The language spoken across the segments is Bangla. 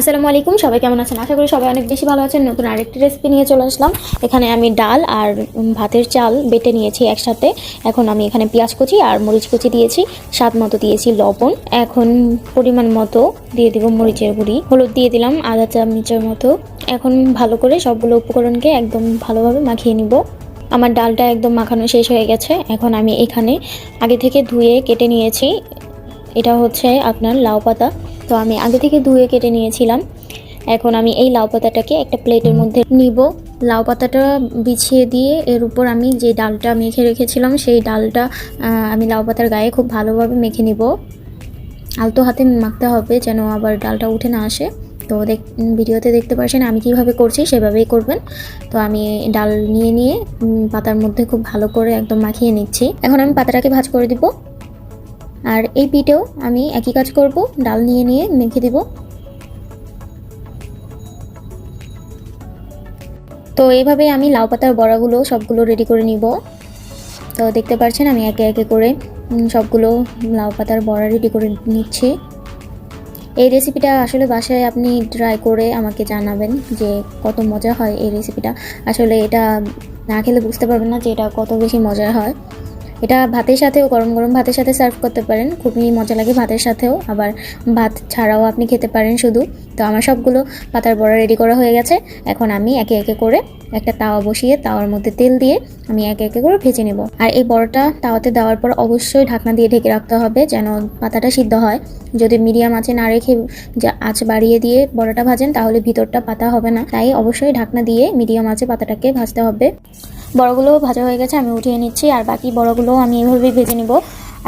আসসালামু আলাইকুম, সবাই কেমন আছেন? আশা করি সবাই অনেক বেশি ভালো আছেন। নতুন আরেকটি রেসিপি নিয়ে চলে আসলাম। এখানে আমি ডাল আর ভাতের চাল বেটে নিয়েছি একসাথে। এখন আমি এখানে পেঁয়াজ কুচি আর মরিচ কুচি দিয়েছি, স্বাদ মতো দিয়েছি লবণ। এখন পরিমাণ মতো দিয়ে দিব মরিচের গুঁড়ি, হলুদ দিয়ে দিলাম আধা চামচের মতো। এখন ভালো করে সবগুলো উপকরণকে একদম ভালোভাবে মাখিয়ে নিব। আমার ডালটা একদম মাখানো শেষ হয়ে গেছে। এখন আমি এখানে আগে থেকে ধুয়ে কেটে নিয়েছি, এটা হচ্ছে আপনার লাউ পাতা। তো আমি আগে থেকে ধুয়ে কেটে নিয়েছিলাম। এখন আমি এই লাউ পাতাটাকে একটা প্লেটের মধ্যে নিব। লাউ পাতাটা বিছিয়ে দিয়ে এর উপর আমি যে ডালটা মেখে রেখেছিলাম সেই ডালটা আমি লাউ পাতার গায়ে খুব ভালোভাবে মেখে নিব। আলতো হাতে মাখতে হবে যেন আবার ডালটা উঠে না আসে। তো ভিডিওতে দেখতে পাচ্ছেন আমি কিভাবে করছি, সেভাবেই করবেন। তো আমি ডাল নিয়ে পাতার মধ্যে খুব ভালো করে একদম মাখিয়ে নিচ্ছি। এখন আমি পাতাটাকে ভাঁজ করে দিব। আর এই পিঠেও আমি একই কাজ করব, ডাল নিয়ে মেখে দিব। তো এইভাবে আমি লাউ পাতার বড়াগুলো সবগুলো রেডি করে নিব। তো দেখতে পাচ্ছেন আমি একে একে করে সবগুলো লাউ পাতার বড়া রেডি করে নিচ্ছি। এই রেসিপিটা আসলে বাসায় আপনি ট্রাই করে আমাকে জানাবেন যে কত মজা হয় এই রেসিপিটা। আসলে এটা না খেলে বুঝতে পারবেন না যে এটা কত বেশি মজার হয়। এটা ভাতের সাথেও, গরম গরম ভাতের সাথে সার্ভ করতে পারেন, খুবই মজা লাগে ভাতের সাথেও। আবার ভাত ছাড়াও আপনি খেতে পারেন শুধু। তো আমার সবগুলো পাতার বড়া রেডি করা হয়ে গেছে। এখন আমি একে একে করে একটা তাওয়া বসিয়ে তাওয়ার মধ্যে তেল দিয়ে আমি একে একে করে ভেজে নেব। আর এই বড়াটা তাওয়াতে দেওয়ার পর অবশ্যই ঢাকনা দিয়ে ঢেকে রাখতে হবে যেন পাতাটা সিদ্ধ হয়। যদি মিডিয়াম আঁচে না রেখে আঁচ বাড়িয়ে দিয়ে বড়াটা ভাজেন তাহলে ভিতরটা পাতা হবে না। তাই অবশ্যই ঢাকনা দিয়ে মিডিয়াম আঁচে পাতাটাকে ভাজতে হবে। বড়গুলো ভাজা হয়ে গেছে, আমি উঠিয়ে নিচ্ছি। আর বাকি বড়গুলো আমি এভাবেই ভেজে নিব।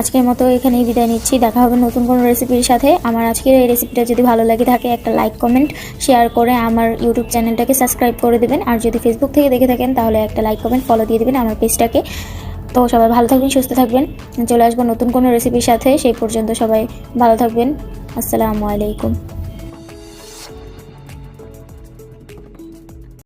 আজকের মতো এখানেই বিদায় নিচ্ছি। দেখা হবে নতুন কোনো রেসিপির সাথে। আমার আজকের এই রেসিপিটা যদি ভালো লাগে থাকে একটা লাইক, কমেন্ট, শেয়ার করে আমার ইউটিউব চ্যানেলটাকে সাবস্ক্রাইব করে দেবেন। আর যদি ফেসবুক থেকে দেখে থাকেন তাহলে একটা লাইক, কমেন্ট, ফলো দিয়ে দেবেন আমার পেজটাকে। তো সবাই ভালো থাকবেন, সুস্থ থাকবেন। চলে আসবো নতুন কোনো রেসিপির সাথে। সেই পর্যন্ত সবাই ভালো থাকবেন। আসসালামু আলাইকুম।